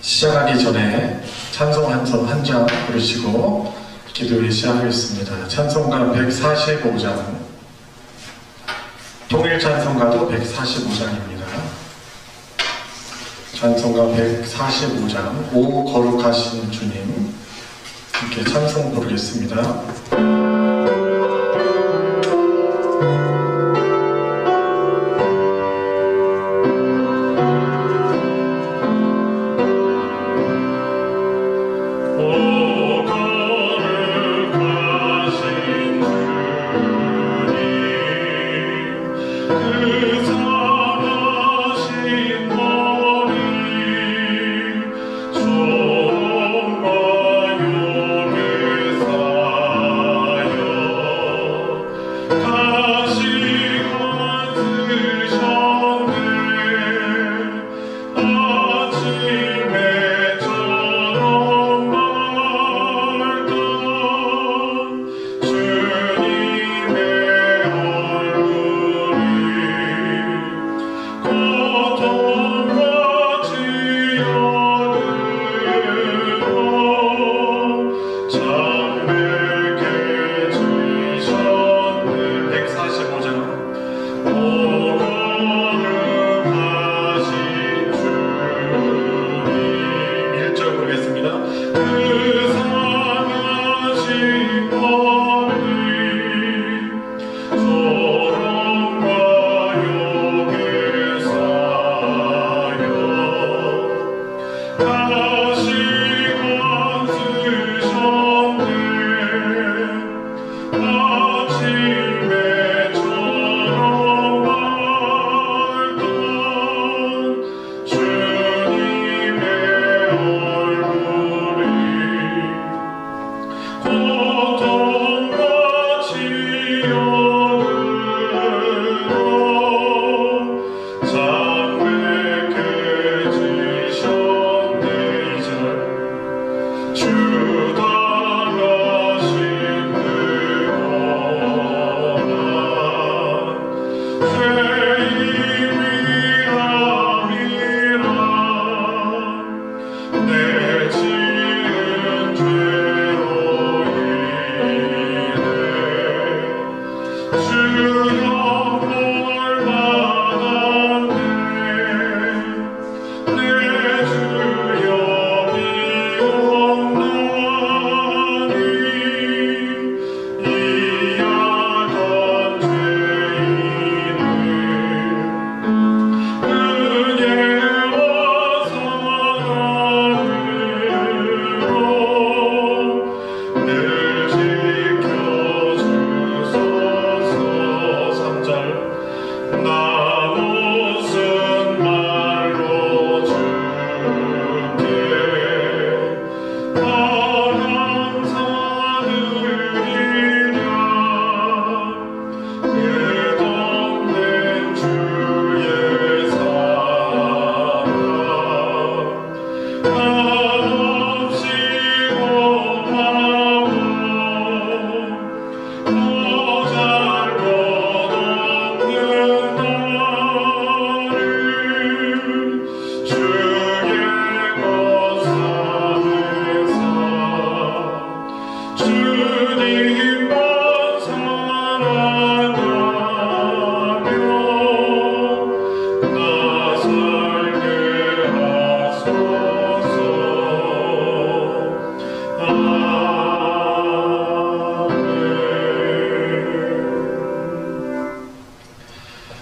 시작하기 전에 찬송 한 장 부르시고 기도회 시작하겠습니다. 찬송가 145장, 통일 찬송가도 145장입니다. 찬송가 145장, 오 거룩하신 주님, 이렇게 찬송 부르겠습니다.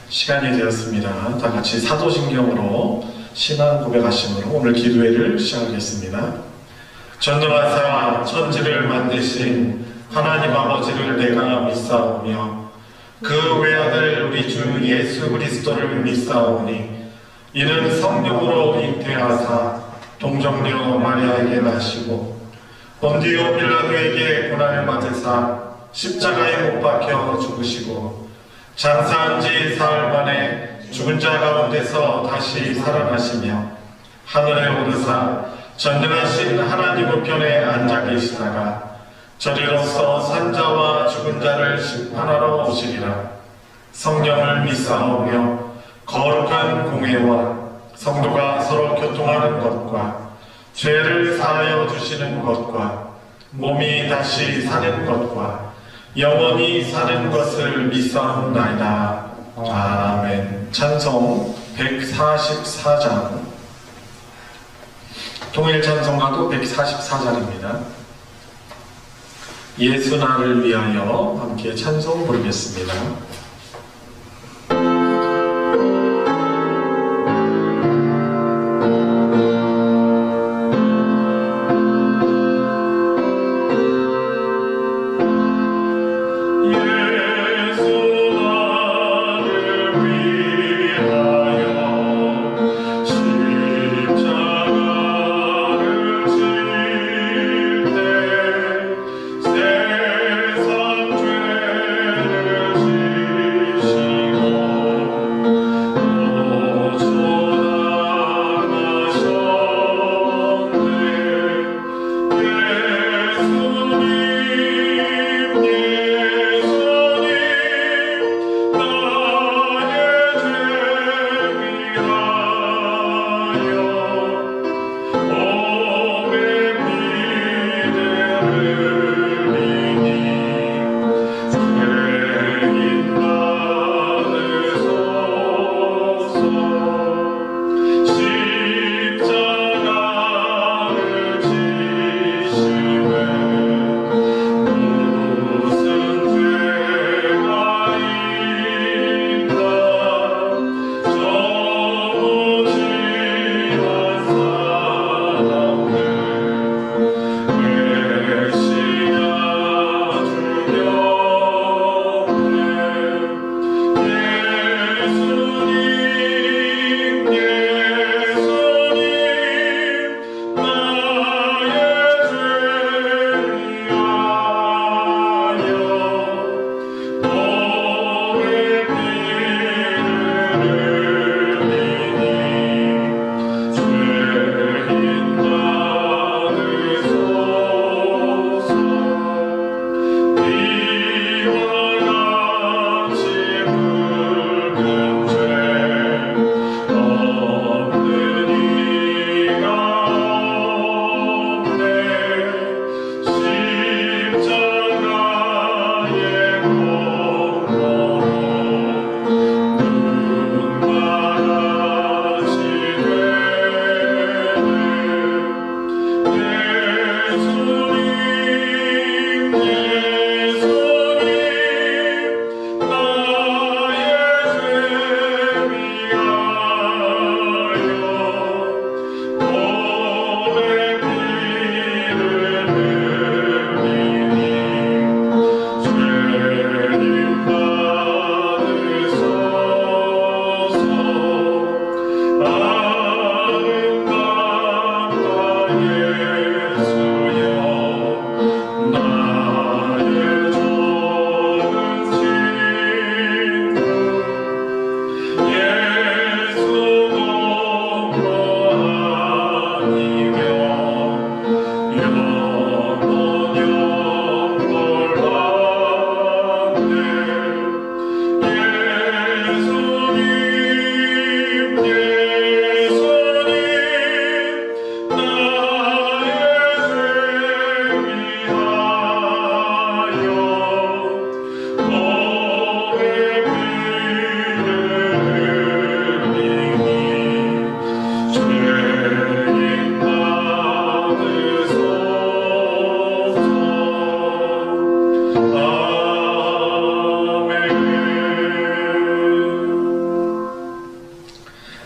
시간이 되었습니다. 다 같이 사도신경으로 신앙 고백하심으로 오늘 기도회를 시작하겠습니다. 전능하사 천지를 만드신 하나님 아버지를 내가 믿사오며 그 외아들 우리 주 예수 그리스도를 믿사오니 이는 성령으로 잉태하사 동정녀 마리아에게 나시고 본디오 빌라도에게 고난을 받으사 십자가에 못 박혀 죽으시고 장사한 지 사흘 만에 죽은 자 가운데서 다시 살아나시며 하늘에 오르사 전능하신 하나님 우편에 앉아 계시다가 저리로서 산자와 죽은 자를 심판하러 오시리라. 성령을 믿사오며 거룩한 공회와 성도가 서로 교통하는 것과 죄를 사하여 주시는 것과 몸이 다시 사는 것과 영원히 사는 것을 믿사옵나이다. 아멘. 찬송 144장. 통일 찬송가도 144장입니다. 예수 나를 위하여 함께 찬송 부르겠습니다.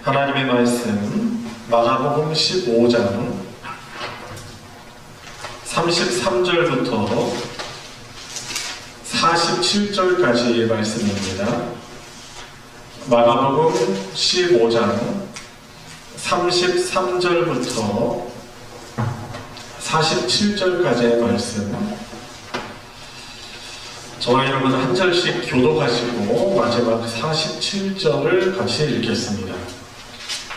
하나님의 말씀 마가복음 15장 33절부터 47절까지의 말씀입니다. 마가복음 15장 33절부터 47절까지의 말씀, 저와 여러분 한 절씩 교독하시고 마지막 47절을 같이 읽겠습니다.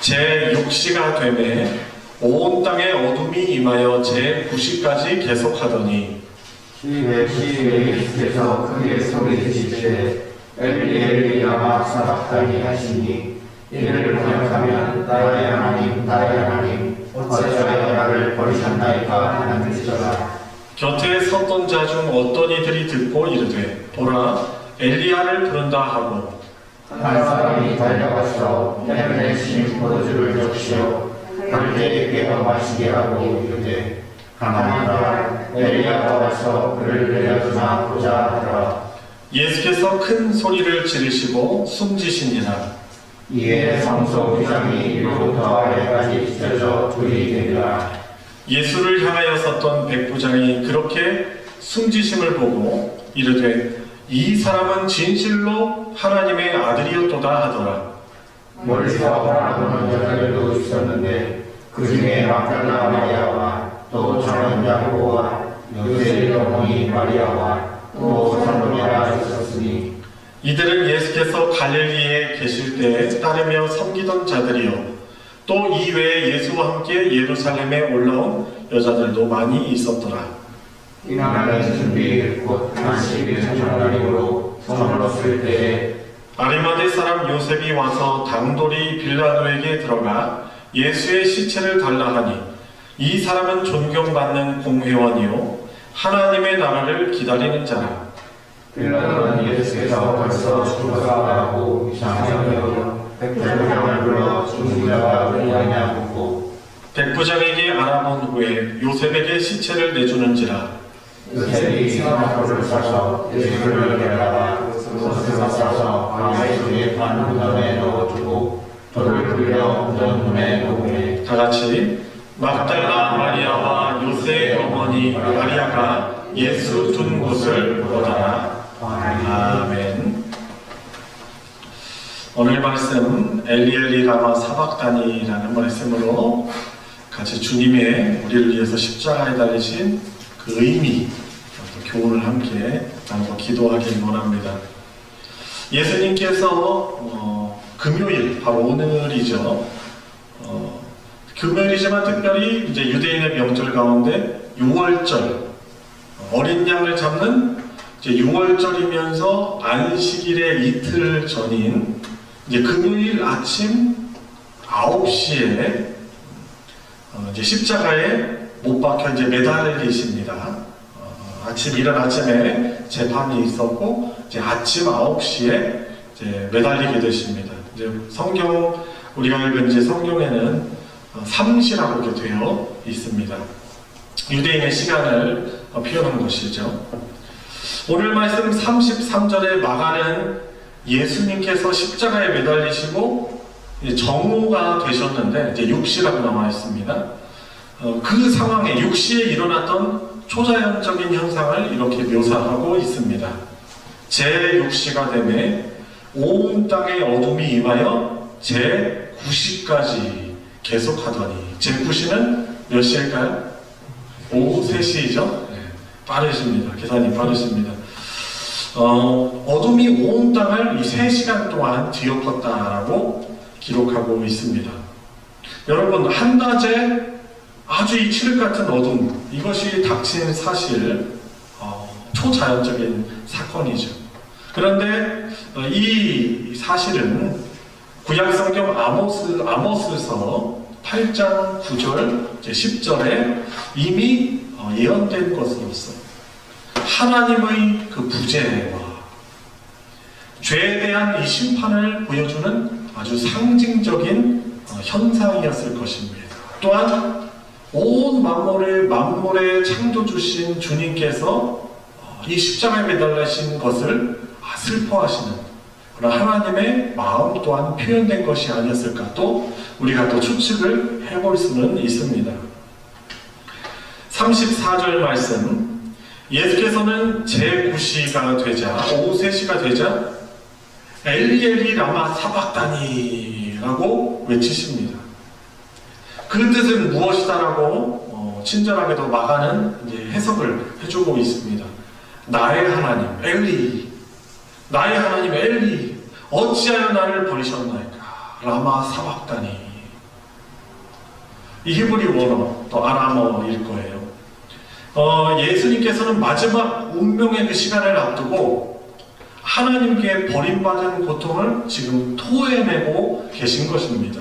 제6시가 되매 온 땅에 어둠이 임하여 제9시까지 계속하더니 시외 예수께서 크게 소리치시되 엘리 엘리 라마 사박다니 하시니 이를 번역하면 나의 하나님 나의 하나님 어찌하여 나를 버리셨나이까 하는 뜻이라. 곁에 섰던 자 중 어떤 이들이 듣고 이르되 보라 엘리야를 부른다 하고 한 사람이 달려가서 해변에 심 포도주를 적시어 갈대에게 마시게 하고 이르되 가만히라 엘리야가 와서 그를 내려주나 보자 하더라. 예수께서 큰 소리를 지르시고 숨지시니라. 이에 성소 휘장이 위로부터 아래까지 찢어져 둘이 되니라. 예수를 향하여 섰던 백부장이 그렇게 숨지심을 보고 이르되 이 사람은 진실로 하나님의 아들이었도다 하더라. 멀리서 바라보는 여자들도 있었는데 그 중에 막달라 마리아와 또 작은 야고보와 요새의 어머니 마리아와 또 살로메가 있었으니 이들은 예수께서 갈릴리에 계실 때에 따르며 섬기던 자들이요 또 이외에 예수와 함께 예루살렘에 올라온 여자들도 많이 있었더라. 이날은 준비 곧 안식일 전날이므로 성으로 쓸 때에 아리마대 사람 요셉이 와서 당돌이 빌라도에게 들어가 예수의 시체를 달라 하니 이 사람은 존경받는 공회원이요 하나님의 나라를 기다리는 자라. 빌라도는 예수께서 벌써 죽었다고 이상하게 여겨 백부장을 불러 죽은 자가 누구냐 묻고 백부장에게 알아본 후에 요셉에게 시체를 내주는지라. 요셉이 생화포를 싸서 예수를 데려다가 옷을 싸서 광야 속에 반 무덤에 넣어주고 돌을 굴려 무덤문에 놓으매 다 같이 막달라 마리아와 요셉의 어머니 마리아가 예수 둔 곳을 보더라. 아멘. 오늘 말씀 엘리엘리 라마 사박다니라는 말씀으로 같이 주님의 우리를 위해서 십자가에 달리신 그 의미, 또 교훈을 함께 나누고 기도하길 원합니다. 예수님께서 금요일, 바로 오늘이죠. 금요일이지만 특별히 이제 유대인의 명절 가운데 6월절, 어린 양을 잡는 이제 6월절이면서 안식일의 이틀 전인 이제 금요일 아침 9시에 이제 십자가에 못 박혀 이제 매달리십니다. 이른 아침에 재판이 있었고 이제 아침 9시에 이제 매달리게 되십니다. 이제 우리가 읽은 이제 성경에는 삼시라고 이렇게 되어 있습니다. 유대인의 시간을 표현한 것이죠. 오늘 말씀 33절에 마가는 예수님께서 십자가에 매달리시고 정오가 되셨는데 이제 육시라고 나와 있습니다. 그 상황에 육시에 일어났던 초자연적인 현상을 이렇게 묘사하고 있습니다. 제6시가 되매 온 땅에 어둠이 임하여 제9시까지 계속하더니 제9시는 몇 시일까요? 오후 3시죠? 네, 빠르십니다. 계산이 빠르십니다. 어둠이 온 땅을 이 3시간 동안 뒤엎었다라고 기록하고 있습니다. 여러분, 한낮에 아주 이 칠흑 같은 어둠, 이것이 닥친 사실 초자연적인 사건이죠. 그런데 이 사실은 구약성경 아모스서 8장 9절 10절에 이미 예언된 것으로서 하나님의 그 부재와 죄에 대한 이 심판을 보여주는 아주 상징적인 현상이었을 것입니다. 또한 온 만물의 창조주신 주님께서 이 십자가에 매달리신 것을 슬퍼하시는 그런 하나님의 마음 또한 표현된 것이 아니었을까, 또 우리가 또 추측을 해볼 수는 있습니다. 34절 말씀, 예수께서는 제9시가 되자, 오후 3시가 되자 엘리엘리 라마 사박다니 라고 외치십니다. 그 뜻은 무엇이다라고 친절하게도 마가는 이제 해석을 해주고 있습니다. 나의 하나님 엘리, 나의 하나님 엘리, 어찌하여 나를 버리셨나이까. 라마 사박다니. 이 히브리 원어, 또 아람어일 거예요. 예수님께서는 마지막 운명의 그 시간을 앞두고 하나님께 버림받은 고통을 지금 토해내고 계신 것입니다.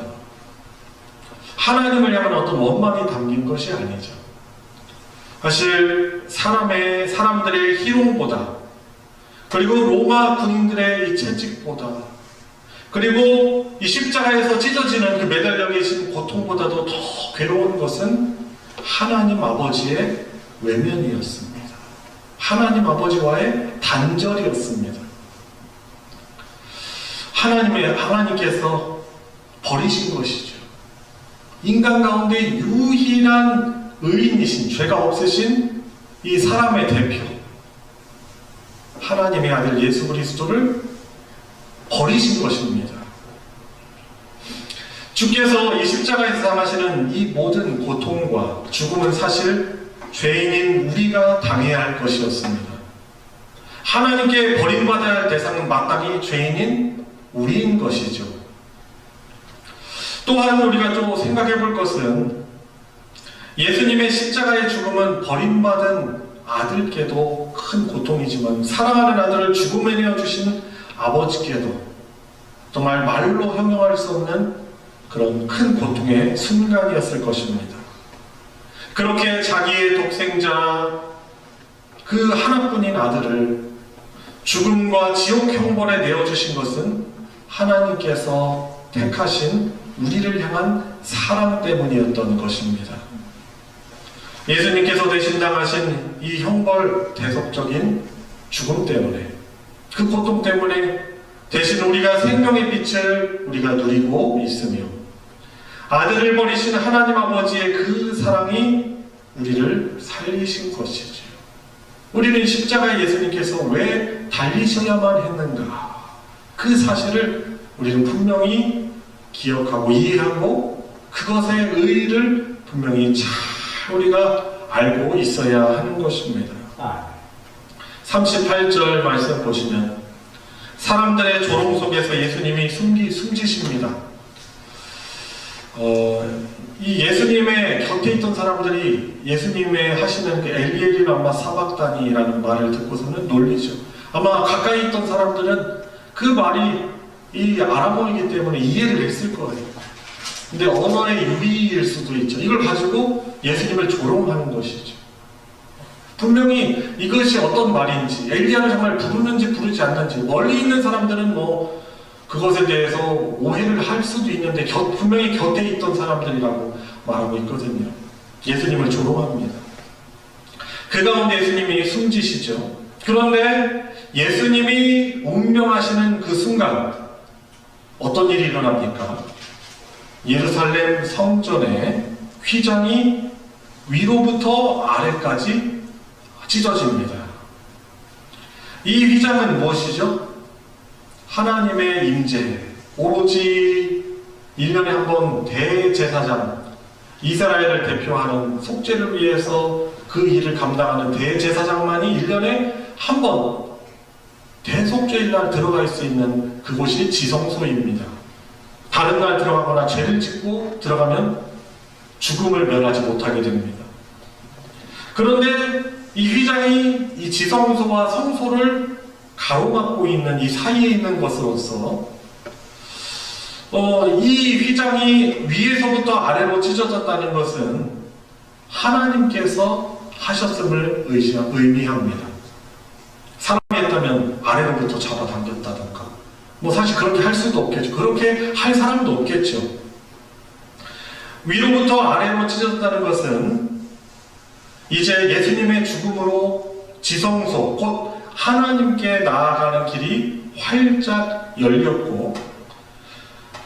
하나님을 향한 어떤 원망이 담긴 것이 아니죠. 사실 사람들의 희롱보다, 그리고 로마 군인들의 이 채찍보다, 그리고 이 십자가에서 찢어지는 그 매달려 계신 고통보다도 더 괴로운 것은 하나님 아버지의 외면이었습니다. 하나님 아버지와의 단절이었습니다. 하나님께서 버리신 것이죠. 인간 가운데 유일한 의인이신, 죄가 없으신 이 사람의 대표, 하나님의 아들 예수 그리스도를 버리신 것입니다. 주께서 이 십자가에서 당하시는 이 모든 고통과 죽음은 사실 죄인인 우리가 당해야 할 것이었습니다. 하나님께 버림받아야 할 대상은 마땅히 죄인인 우리인 것이죠. 또한 우리가 또 생각해 볼 것은 예수님의 십자가의 죽음은 버림받은 아들께도 큰 고통이지만 사랑하는 아들을 죽음에 내어주신 아버지께도 정말 말로 형용할 수 없는 그런 큰 고통의 순간이었을 것입니다. 그렇게 자기의 독생자 그 하나뿐인 아들을 죽음과 지옥 형벌에 내어주신 것은 하나님께서 택하신 우리를 향한 사랑 때문이었던 것입니다. 예수님께서 대신 당하신 이 형벌 대속적인 죽음 때문에, 그 고통 때문에 대신 우리가 생명의 빛을 우리가 누리고 있으며 아들을 버리신 하나님 아버지의 그 사랑이 우리를 살리신 것이죠. 우리는 십자가에 예수님께서 왜 달리셔야만 했는가, 그 사실을 우리는 분명히 기억하고 이해하고 그것의 의의를 분명히 잘 우리가 알고 있어야 하는 것입니다. 38절 말씀 보시면 사람들의 조롱 속에서 예수님이 숨지십니다. 이 예수님의 곁에 있던 사람들이 예수님의 하시는 그 엘리 라마 사박다니라는 말을 듣고서는 놀리죠. 아마 가까이 있던 사람들은 그 말이 이 아람어이기 때문에 이해를 했을 거예요. 근데 언어의 유비일 수도 있죠. 이걸 가지고 예수님을 조롱하는 것이죠. 분명히 이것이 어떤 말인지, 엘리야를 정말 부르는지 부르지 않는지, 멀리 있는 사람들은 그것에 대해서 오해를 할 수도 있는데 분명히 곁에 있던 사람들이라고 말하고 있거든요. 예수님을 조롱합니다. 그 가운데 예수님이 숨지시죠. 그런데 예수님이 운명하시는 그 순간 어떤 일이 일어납니까? 예루살렘 성전의 휘장이 위로부터 아래까지 찢어집니다. 이 휘장은 무엇이죠? 하나님의 임재, 오로지 1년에 한 번 대제사장, 이스라엘을 대표하는 속죄를 위해서 그 일을 감당하는 대제사장만이 1년에 한 번 대속죄일날 들어갈 수 있는 그곳이 지성소입니다. 다른 날 들어가거나 죄를 짓고 들어가면 죽음을 면하지 못하게 됩니다. 그런데 이 휘장이 이 지성소와 성소를 가로막고 있는 이 사이에 있는 것으로서 이 휘장이 위에서부터 아래로 찢어졌다는 것은 하나님께서 하셨음을 의미합니다. 사람이었다면 아래로부터 잡아당겼다던가 사실 그렇게 할 수도 없겠죠. 그렇게 할 사람도 없겠죠. 위로부터 아래로 찢어졌다는 것은 이제 예수님의 죽음으로 지성소, 곧 하나님께 나아가는 길이 활짝 열렸고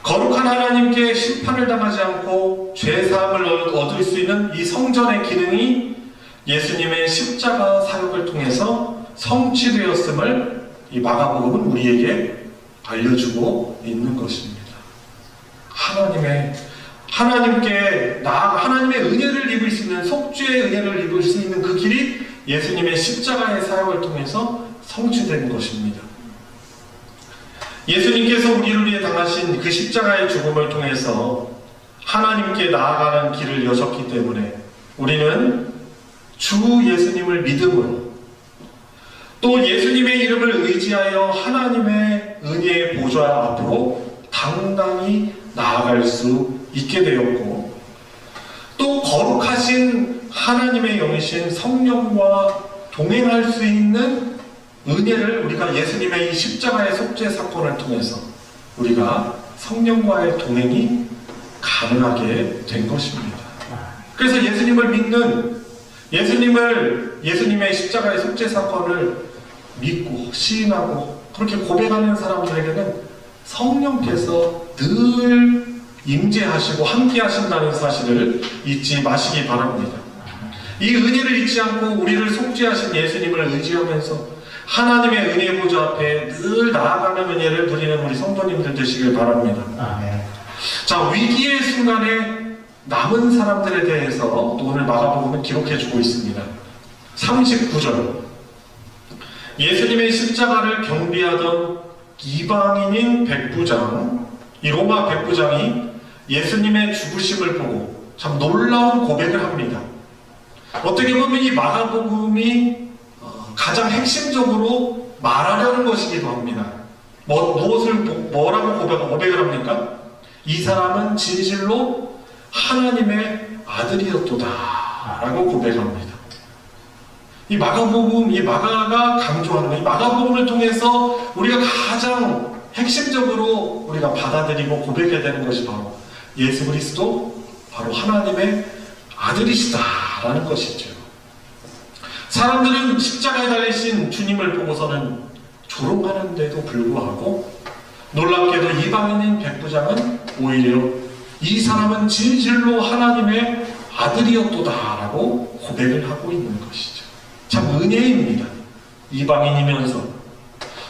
거룩한 하나님께 심판을 당하지 않고 죄사함을 얻을 수 있는 이 성전의 기능이 예수님의 십자가 사역을 통해서 성취되었음을 이 마가복음은 우리에게 알려주고 있는 것입니다. 하나님께 나아가 하나님의 은혜를 입을 수 있는, 속죄의 은혜를 입을 수 있는 그 길이 예수님의 십자가의 사역을 통해서 성취된 것입니다. 예수님께서 우리를 위해 당하신 그 십자가의 죽음을 통해서 하나님께 나아가는 길을 여셨기 때문에 우리는 주 예수님을 믿음으로 또 예수님의 이름을 의지하여 하나님의 은혜의 보좌 앞으로 당당히 나아갈 수 있게 되었고 거룩하신 하나님의 영이신 성령과 동행할 수 있는 은혜를 우리가 예수님의 이 십자가의 속죄 사건을 통해서 우리가 성령과의 동행이 가능하게 된 것입니다. 그래서 예수님을 믿는 예수님의 십자가의 속죄 사건을 믿고 시인하고 그렇게 고백하는 사람들에게는 성령께서 늘 임재하시고 함께 하신다는 사실을 잊지 마시기 바랍니다. 이 은혜를 잊지 않고 우리를 속죄하신 예수님을 의지하면서 하나님의 은혜 보좌 앞에 늘 나아가는 은혜를 누리는 우리 성도님들 되시길 바랍니다. 아멘. 자, 위기의 순간에 남은 사람들에 대해서 또 오늘 마가복음은 기록해주고 있습니다. 39절, 예수님의 십자가를 경비하던 이방인인 백부장, 이 로마 백부장이 예수님의 죽으심을 보고 참 놀라운 고백을 합니다. 어떻게 보면 이 마가복음이 가장 핵심적으로 말하려는 것이기도 합니다. 뭐라고 고백을 합니까? 이 사람은 진실로 하나님의 아들이었도다 라고 고백합니다. 이 마가가 강조하는 이 마가복음을 통해서 우리가 가장 핵심적으로 우리가 받아들이고 고백해야 되는 것이 바로 예수 그리스도, 바로 하나님의 아들이시다라는 것이죠. 사람들은 십자가에 달리신 주님을 보고서는 조롱하는데도 불구하고 놀랍게도 이방인인 백부장은 오히려 이 사람은 진실로 하나님의 아들이었도다라고 고백을 하고 있는 것이죠. 참 은혜입니다. 이방인이면서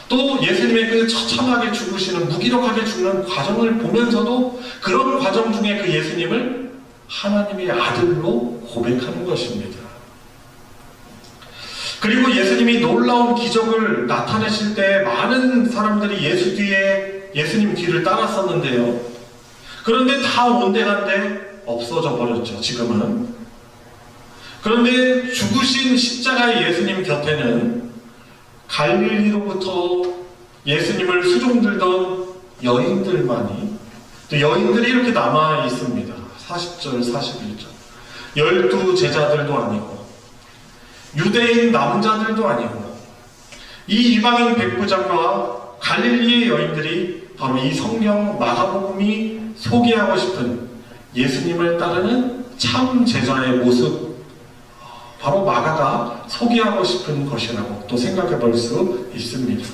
또 예수님의 그 처참하게 죽으시는, 무기력하게 죽는 과정을 보면서도 그런 과정 중에 그 예수님을 하나님의 아들로 고백하는 것입니다. 그리고 예수님이 놀라운 기적을 나타내실 때 많은 사람들이 예수님 뒤를 따랐었는데요. 그런데 다 온데간데 없어져 버렸죠, 지금은. 그런데 죽으신 십자가의 예수님 곁에는 갈릴리로부터 예수님을 수종들던 여인들만이, 또 여인들이 이렇게 남아 있습니다. 40절, 41절. 12 제자들도 아니고 유대인 남자들도 아니고 이 이방인 백부장과 갈릴리의 여인들이 바로 이 성경 마가복음이 소개하고 싶은 예수님을 따르는 참 제자의 모습, 바로 마가가 소개하고 싶은 것이라고 또 생각해 볼 수 있습니다.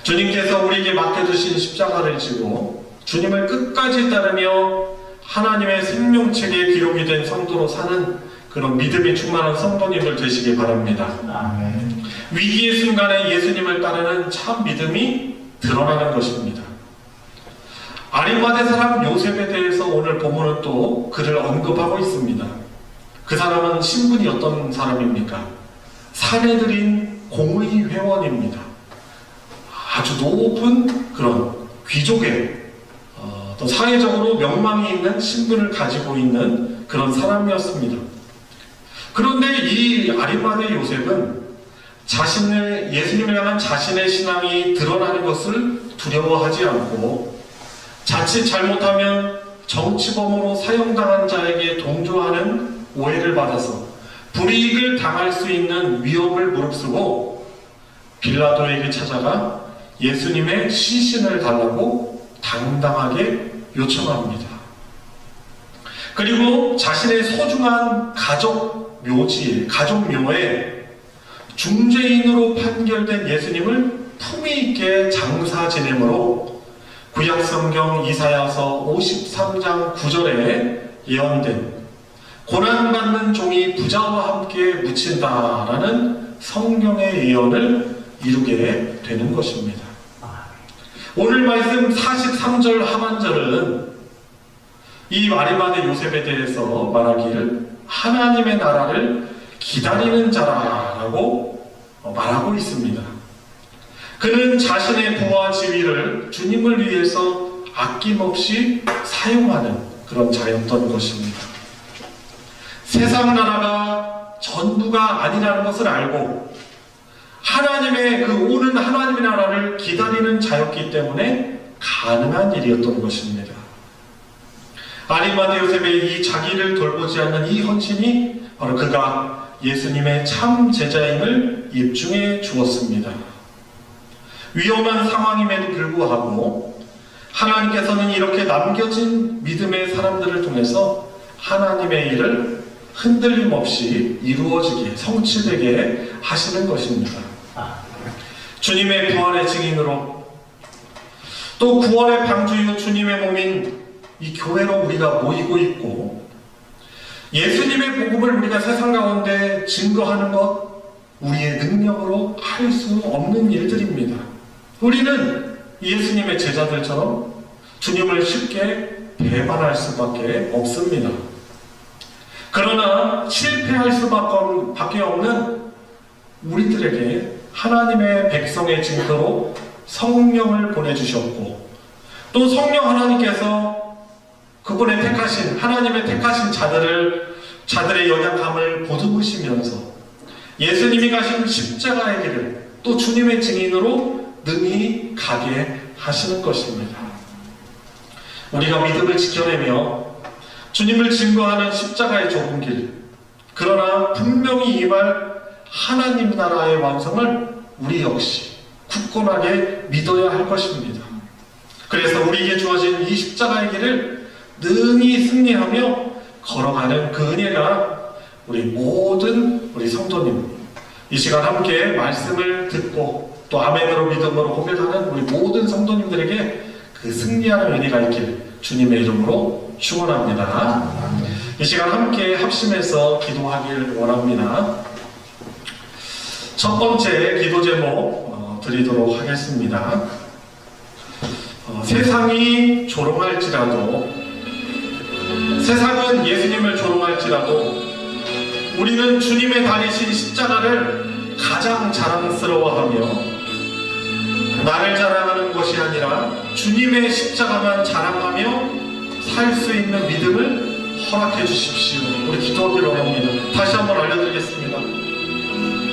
주님께서 우리에게 맡겨주신 십자가를 지고 주님을 끝까지 따르며 하나님의 생명책에 기록이 된 성도로 사는 그런 믿음이 충만한 성도님들 되시기 바랍니다. 아멘. 위기의 순간에 예수님을 따르는 참 믿음이 드러나는 것입니다. 아리마대 사람 요셉에 대해서 오늘 본문은 또 그를 언급하고 있습니다. 그 사람은 신분이 어떤 사람입니까? 사내들인 공의 회원입니다. 아주 높은 그런 귀족의 또 사회적으로 명망이 있는 신분을 가지고 있는 그런 사람이었습니다. 그런데 이 아리마대 요셉은 예수님을 향한 자신의 신앙이 드러나는 것을 두려워하지 않고 자칫 잘못하면 정치범으로 사형당한 자에게 동조하는 오해를 받아서 불이익을 당할 수 있는 위험을 무릅쓰고 빌라도에게 찾아가 예수님의 시신을 달라고 당당하게 요청합니다. 그리고 자신의 소중한 가족 묘에 중죄인으로 판결된 예수님을 품위 있게 장사 지내므로 구약성경 이사야서 53장 9절에 예언된 고난받는 종이 부자와 함께 묻힌다라는 성경의 예언을 이루게 되는 것입니다. 오늘 말씀 43절 하반절은 이 아리마대 요셉에 대해서 말하기를 하나님의 나라를 기다리는 자라고 말하고 있습니다. 그는 자신의 부와 지위를 주님을 위해서 아낌없이 사용하는 그런 자였던 것입니다. 세상 나라가 전부가 아니라는 것을 알고 오는 하나님의 나라를 기다리는 자였기 때문에 가능한 일이었던 것입니다. 아리마대 요셉의 이 자기를 돌보지 않는 이 헌신이 바로 그가 예수님의 참 제자임을 입증해 주었습니다. 위험한 상황임에도 불구하고 하나님께서는 이렇게 남겨진 믿음의 사람들을 통해서 하나님의 일을 흔들림 없이 이루어지게, 성취되게 하시는 것입니다. 주님의 부활의 증인으로, 또 구원의 방주이고 주님의 몸인 이 교회로 우리가 모이고 있고, 예수님의 복음을 우리가 세상 가운데 증거하는 것, 우리의 능력으로 할 수 없는 일들입니다. 우리는 예수님의 제자들처럼 주님을 쉽게 배반할 수밖에 없습니다. 그러나 실패할 수밖에 없는 우리들에게 하나님의 백성의 증거로 성령을 보내주셨고, 또 성령 하나님께서 그분의 택하신, 하나님의 택하신 자들의 연약함을 보듬으시면서 예수님이 가신 십자가의 길을 또 주님의 증인으로 능히 가게 하시는 것입니다. 우리가 믿음을 지켜내며 주님을 증거하는 십자가의 좁은 길, 그러나 분명히 임할 하나님 나라의 완성을 우리 역시 굳건하게 믿어야 할 것입니다. 그래서 우리에게 주어진 이 십자가의 길을 능히 승리하며 걸어가는 그 은혜가 우리 모든 우리 성도님, 이 시간 함께 말씀을 듣고 또 아멘으로 믿음으로 고백하는 우리 모든 성도님들에게 그 승리하는 은혜가 있길 주님의 이름으로 축원합니다. 이 시간 함께 합심해서 기도하길 원합니다. 첫 번째 기도 제목 드리도록 하겠습니다. 세상이 조롱할지라도, 세상은 예수님을 조롱할지라도 우리는 주님의 다리신 십자가를 가장 자랑스러워하며 나를 자랑하는 것이 아니라 주님의 십자가만 자랑하며 살 수 있는 믿음을 허락해 주십시오. 우리 기도하기를 원합니다. 다시 한번 알려드리겠습니다.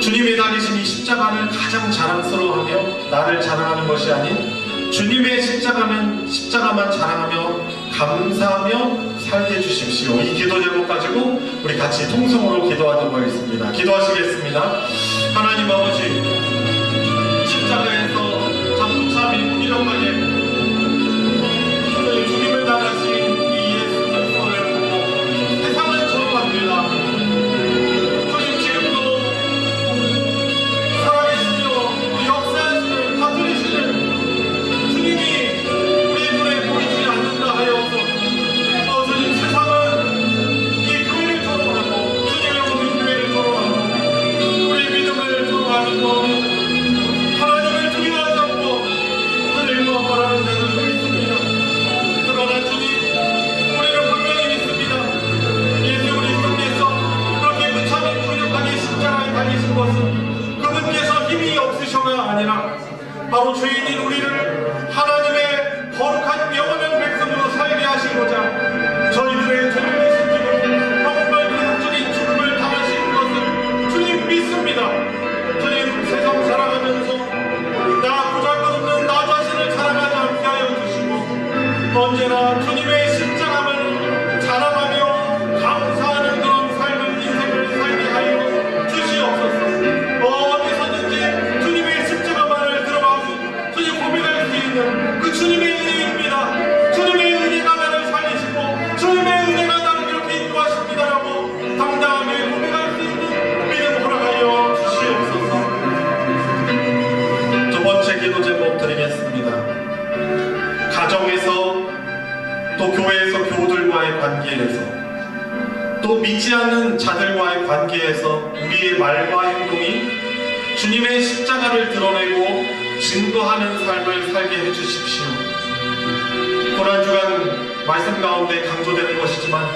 주님의 다리신 이 십자가를 가장 자랑스러워하며 나를 자랑하는 것이 아닌 주님의 십자가만 자랑하며 감사하며 살게 해주십시오. 이 기도 제목 가지고 우리 같이 통성으로 기도하도록 하겠습니다. 기도하시겠습니다. 하나님 아버지, 십자가에서 장부참이 무기력하게 주님을 따르신 이 예수 그리스도를 보고 세상을 조롱합니다. 주님 지금도 살아계시며 역사하시는 다스리시는 주님이 우리 눈에 보이지 않는다 하여서 주님, 세상은 이 교회를 조롱하고 주님의 몸인 교회를 조롱하고 우리의 믿음을 조롱하는 것, 하나님을 두려워하지 않고 그를 무엇하라는 자들도 있습니다. 그러나 주님, 우리는 분명히 믿습니다. 예수 그리스도께서 그렇게 무참히 무력하게 십자가에 달리신 것은 그분께서 힘이 없으셔가 아니라 바로 죄인인 우리를 하나님의 거룩한 영원한 백성으로 살게 하시고자 저희들의 죄를 지신 지금 정말 기독적인 죽음을 당하신 것을 주님 믿습니다. 주님, 세상 살아가면서 나 보잘것없는 나 자신을 자랑하지 않게 하여 주시고 언제나 주님의 십자가를 자랑하며 감사하는 그런 삶을, 인생을 살게 하여 주시옵소서. 어디서든지 주님의 십자가만을 들어가서 주님 고백할 수 있는 그 주님의 은혜입니다. 주님의 은혜가 나를 살리시고 주님의 은혜가 나를 이렇게 인도하십니다라고 당당하게 고백할 수 있는 믿음 허락하여 주시옵소서. 두 번째 기도 제목 드리겠습니다. 가정에서 또 교회에서 교우들과의 관계에서 또 믿지 않는 자들과의 관계에서 우리의 말과 행동이 주님의 십자가를 드러내고 증거하는 삶을 살게 해주십시오. 고난주간 말씀 가운데 강조되는 것이지만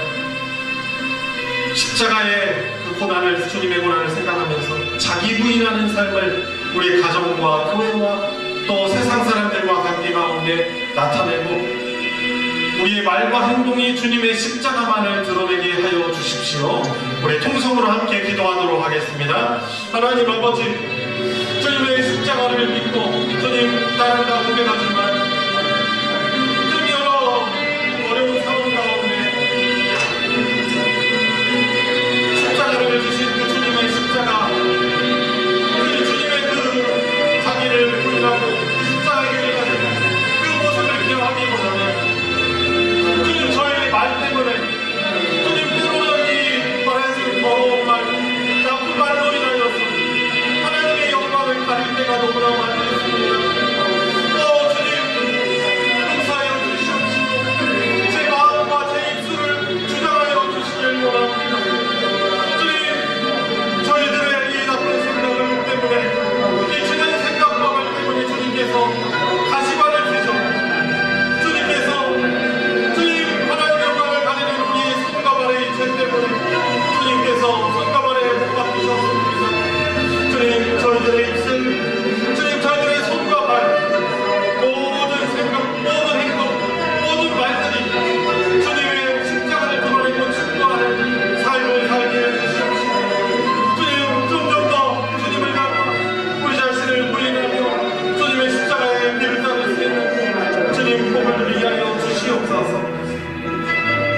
십자가의 그 고난을, 주님의 고난을 생각하면서 자기 부인하는 삶을 우리 가정과 교회와 또 세상 사람들과 관계 가운데 나타내고 우리의 말과 행동이 주님의 십자가만을 드러내게 하여 주십시오. 우리 통성으로 함께 기도하도록 하겠습니다. 하나님 아버지, 주님의 십자가를 믿고 주님 따른다 고백하지만 주님 여러 어려운 상황 가운데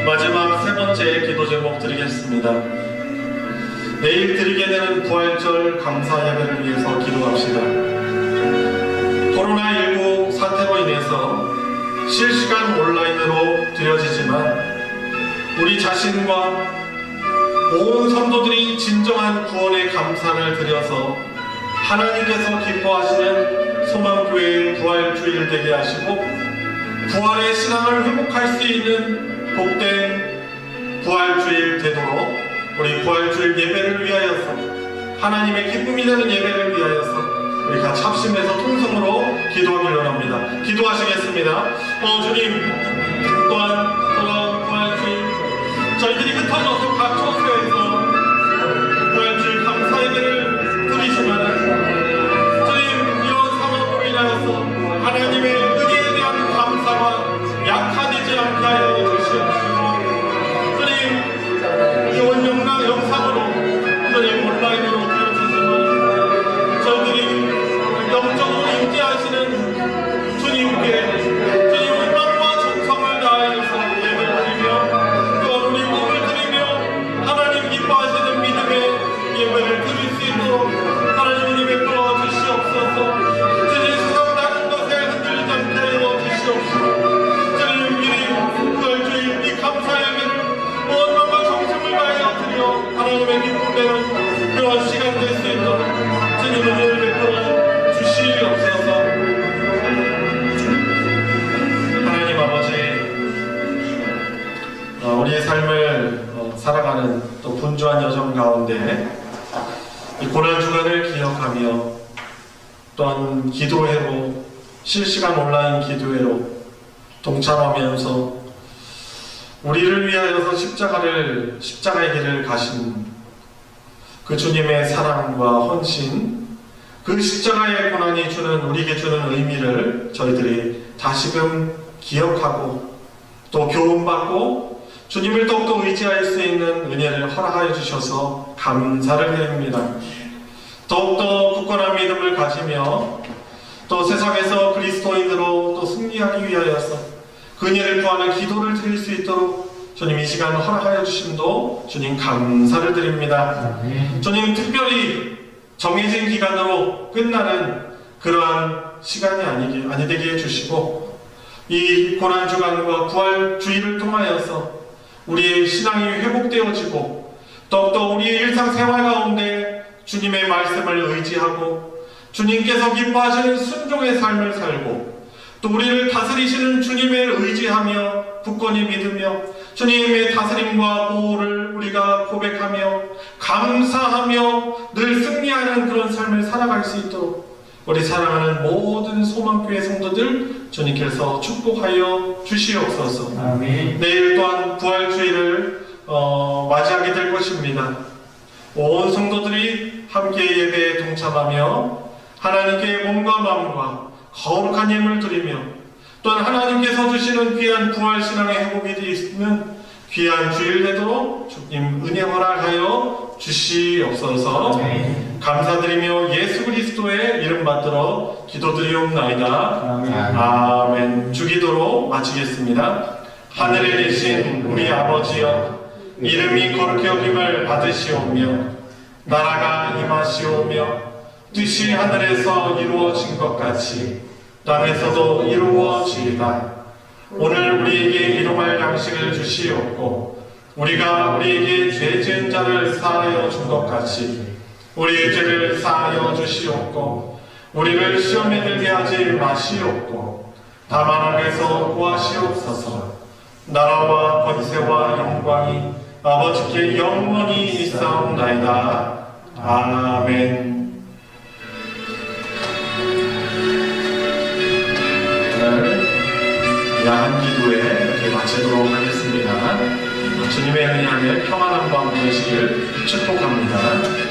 마지막 세 번째 기도 제목 드리겠습니다. 내일 드리게 되는 부활절 감사 예배를 위해서 기도합시다. 코로나19 사태로 인해서 실시간 온라인으로 드려지지만 우리 자신과 온 성도들이 진정한 구원의 감사를 드려서 하나님께서 기뻐하시는 소망교회의 부활주일 되게 하시고 부활의 신앙을 회복할 수 있는 복된 부활주일 되도록 우리 부활주일 예배를 위하여서 하나님의 기쁨이 되는 예배를 위하여서 우리 같이 합심해서 통성으로 기도하기를 원합니다. 기도하시겠습니다. 주님, 또한 부활주일 저희들이 흩어져서 각 초소에서 부활주일 감사 예배를 드리지만 주님, 이런 상황으로 인하여서 하나님의 은혜에 대한 감사가 약화되지 않게 하여 주시옵시고 주님, 이온 영상으로 주님 온라인으로 드려주시면 저희들이 영적으로 임재하시는 주님께 주님 음악과 정성을 다하여서 예배를 드리며 또한 우리 몸을 드리며 하나님 기뻐하시는 믿음의 예배를 드릴 수 있도록 하나님 은혜 베풀어 주시옵소서. 주님, 세상 다른 것에 흔들리지 않게 하여 주시옵시고 주님, 미리 부활주일 이 감사 예배를 온 마음과 정성을 다하여 드려 하나님의 기쁨되는 그런 시간 될 수 있도록 주님 은혜를 베풀어 주시옵소서. 하나님 아버지, 우리의 삶을 살아가는 또 분주한 여정 가운데 이 고난주간을 기억하며 또한 기도회로 실시간 온라인 기도회로 동참하면서 우리를 위하여서 십자가의 길을 가신 그 주님의 사랑과 헌신, 그 십자가의 고난이 주는 우리에게 주는 의미를 저희들이 다시금 기억하고 또 교훈받고 주님을 더욱더 의지할 수 있는 은혜를 허락하여 주셔서 감사를 드립니다. 더욱더 굳건한 믿음을 가지며 또 세상에서 그리스도인으로 또 승리하기 위하여서 그 은혜를 구하는 기도를 드릴 수 있도록 주님 이 시간 허락하여 주심도 주님 감사를 드립니다. 주님, 특별히 정해진 기간으로 끝나는 그러한 시간이 아니 되게 해주시고 이 고난주간과 부활주일을 통하여서 우리의 신앙이 회복되어지고 더욱더 우리의 일상생활 가운데 주님의 말씀을 의지하고 주님께서 기뻐하시는 순종의 삶을 살고 또 우리를 다스리시는 주님을 의지하며 굳건히 믿으며 주님의 다스림과 보호를 우리가 고백하며 감사하며 늘 승리하는 그런 삶을 살아갈 수 있도록 우리 사랑하는 모든 소망교회 성도들 주님께서 축복하여 주시옵소서. 아멘. 내일 또한 부활주일을 맞이하게 될 것입니다. 온 성도들이 함께 예배에 동참하며 하나님께 몸과 마음과 거룩한 예물을 드리며 또한 하나님께서 주시는 귀한 부활신앙의 회복이 있는 귀한 주일 되도록 주님 은혜 허락하여 주시옵소서. 감사드리며 예수 그리스도의 이름 받들어 기도드리옵나이다. 아멘. 주기도로 마치겠습니다. 하늘에 계신 우리 아버지여, 이름이 거룩히 여김을 받으시오며 나라가 임하시오며 뜻이 하늘에서 이루어진 것 같이 땅에서도 이루어지이다. 오늘 우리에게 일용할 양식을 주시옵고 우리가 우리에게 죄 지은 자를 사하여 준 것 같이 우리의 죄를 사하여 주시옵고 우리를 시험에 들게 하지 마시옵고 다만 악에서 구하시옵소서. 나라와 권세와 영광이 아버지께 영원히 있사옵나이다. 아멘. 야한 기도회 이렇게 마치도록 하겠습니다. 주님의 은혜 안에 평안한 밤 되시길 축복합니다.